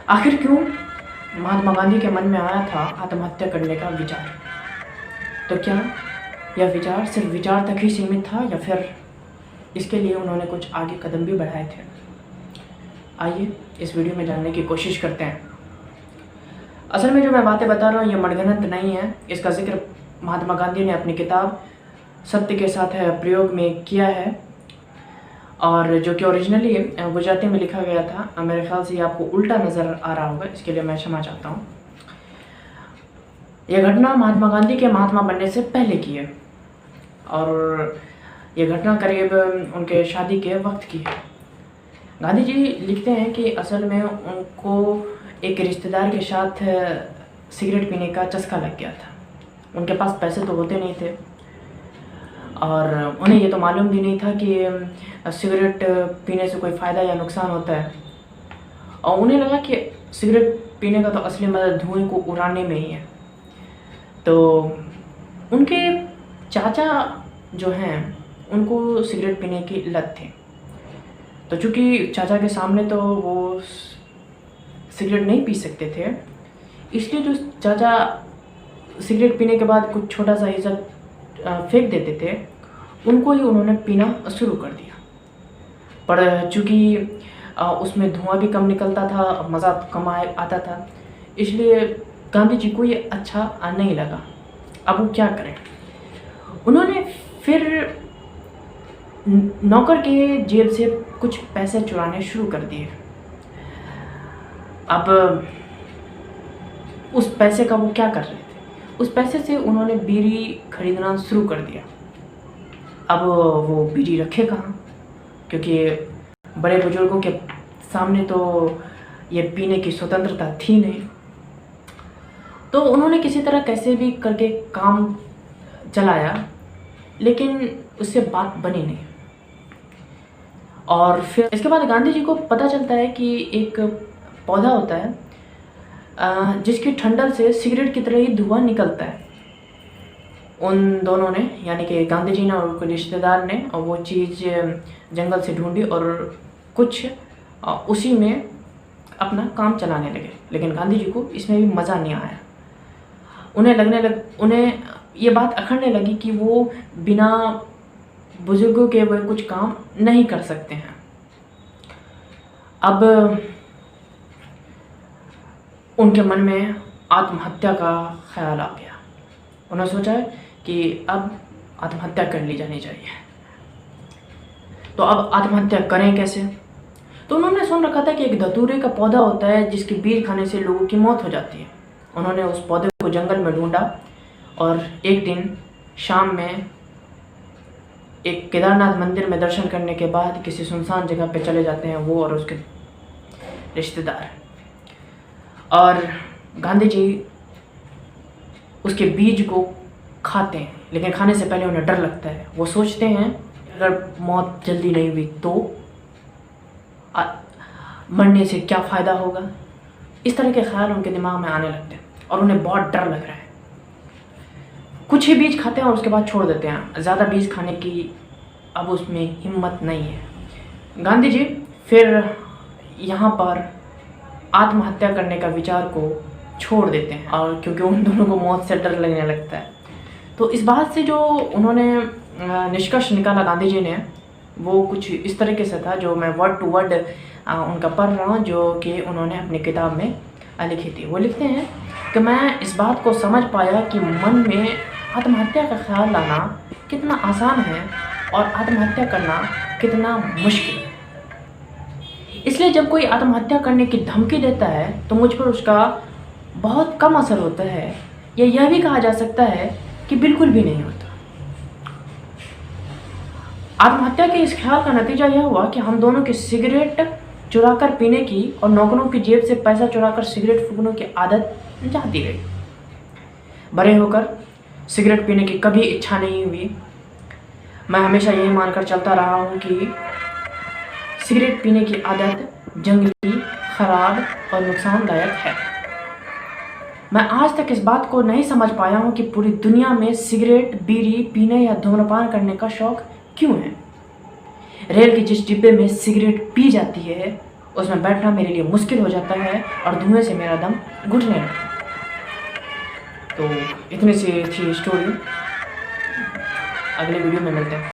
आखिर क्यों महात्मा गांधी के मन में आया था आत्महत्या करने का विचार? तो क्या यह विचार सिर्फ विचार तक ही सीमित था या फिर इसके लिए उन्होंने कुछ आगे कदम भी बढ़ाए थे? आइए इस वीडियो में जानने की कोशिश करते हैं। असल में जो मैं बातें बता रहा हूँ ये मनगढ़ंत नहीं है। इसका जिक्र महात्मा गांधी ने अपनी किताब सत्य के साथ प्रयोग में किया है और जो कि ओरिजिनली गुजराती में लिखा गया था। मेरे ख्याल से ये आपको उल्टा नज़र आ रहा होगा, इसके लिए मैं क्षमा चाहता हूँ। यह घटना महात्मा गांधी के महात्मा बनने से पहले की है और यह घटना करीब उनके शादी के वक्त की है। गांधी जी लिखते हैं कि असल में उनको एक रिश्तेदार के साथ सिगरेट पीने का चस्का लग गया था। उनके पास पैसे तो होते नहीं थे और उन्हें ये तो मालूम भी नहीं था कि सिगरेट पीने से कोई फ़ायदा या नुकसान होता है। और उन्हें लगा कि सिगरेट पीने का तो असली मजा धुएं को उड़ाने में ही है। तो उनके चाचा जो हैं उनको सिगरेट पीने की लत थी। तो चूँकि चाचा के सामने तो वो सिगरेट नहीं पी सकते थे, इसलिए जो चाचा सिगरेट पीने के बाद कुछ छोटा सा हिस्सा फेंक देते थे, उनको ही उन्होंने पीना शुरू कर दिया। पर चूँकि उसमें धुआं भी कम निकलता था, मज़ा कम आता था, इसलिए गांधी जी को ये अच्छा नहीं लगा। अब वो क्या करें? उन्होंने फिर नौकर के जेब से कुछ पैसे चुराने शुरू कर दिए। अब उस पैसे का वो क्या कर रहे थे? उस पैसे से उन्होंने बीड़ी खरीदना शुरू कर दिया। अब वो बीड़ी रखे कहाँ, क्योंकि बड़े बुजुर्गों के सामने तो ये पीने की स्वतंत्रता थी नहीं। तो उन्होंने किसी तरह कैसे भी करके काम चलाया, लेकिन उससे बात बनी नहीं। और फिर इसके बाद गांधी जी को पता चलता है कि एक पौधा होता है जिसकी ठंडल से सिगरेट की तरह ही धुआं निकलता है। उन दोनों ने, यानी कि गांधी जी ने और उनके रिश्तेदार ने, और वो चीज़ जंगल से ढूंढी और कुछ उसी में अपना काम चलाने लगे। लेकिन गांधी जी को इसमें भी मज़ा नहीं आया। उन्हें ये बात अखड़ने लगी कि वो बिना बुजुर्गों के वो कुछ काम नहीं कर सकते हैं। अब उनके मन में आत्महत्या का ख्याल आ गया। उन्होंने सोचा कि अब आत्महत्या कर ली जानी चाहिए। तो अब आत्महत्या करें कैसे? तो उन्होंने सुन रखा था कि एक धतूरे का पौधा होता है जिसके बीज खाने से लोगों की मौत हो जाती है। उन्होंने उस पौधे को जंगल में ढूंढा और एक दिन शाम में एक केदारनाथ मंदिर में दर्शन करने के बाद किसी सुनसान जगह पे चले जाते हैं वो और उसके रिश्तेदार। और गांधी जी उसके बीज को खाते हैं, लेकिन खाने से पहले उन्हें डर लगता है। वो सोचते हैं अगर मौत जल्दी नहीं हुई तो मरने से क्या फ़ायदा होगा। इस तरह के ख्याल उनके दिमाग में आने लगते हैं और उन्हें बहुत डर लग रहा है। कुछ ही बीज खाते हैं और उसके बाद छोड़ देते हैं। ज़्यादा बीज खाने की अब उसमें हिम्मत नहीं है। गांधी जी फिर यहाँ पर आत्महत्या करने का विचार को छोड़ देते हैं, और क्योंकि उन दोनों को मौत से डर लगने लगता है। तो इस बात से जो उन्होंने निष्कर्ष निकाला गांधी जी ने, वो कुछ इस तरीके से था जो मैं वर्ड टू वर्ड उनका पढ़ रहा हूँ, जो कि उन्होंने अपनी किताब में लिखी थी। वो लिखते हैं कि मैं इस बात को समझ पाया कि मन में आत्महत्या का ख्याल लाना कितना आसान है और आत्महत्या करना कितना मुश्किल है। इसलिए जब कोई आत्महत्या करने की धमकी देता है तो मुझ पर उसका बहुत कम असर होता है, या यह भी कहा जा सकता है कि बिल्कुल भी नहीं होता। आत्महत्या के इस ख्याल का नतीजा यह हुआ कि हम दोनों की सिगरेट चुराकर पीने की और नौकरों की जेब से पैसा चुराकर सिगरेट फूकने की आदत जाती रही। बड़े होकर सिगरेट पीने की कभी इच्छा नहीं हुई। मैं हमेशा यही मानकर चलता रहा हूँ कि सिगरेट पीने की आदत जंगली, खराब और नुकसानदायक है। मैं आज तक इस बात को नहीं समझ पाया हूँ कि पूरी दुनिया में सिगरेट, बीड़ी पीने या धूम्रपान करने का शौक क्यों है। रेल के जिस डिब्बे में सिगरेट पी जाती है उसमें बैठना मेरे लिए मुश्किल हो जाता है और धुएँ से मेरा दम घुटने लगता है। तो इतनी सी थी स्टोरी। अगले वीडियो में मिलते हैं।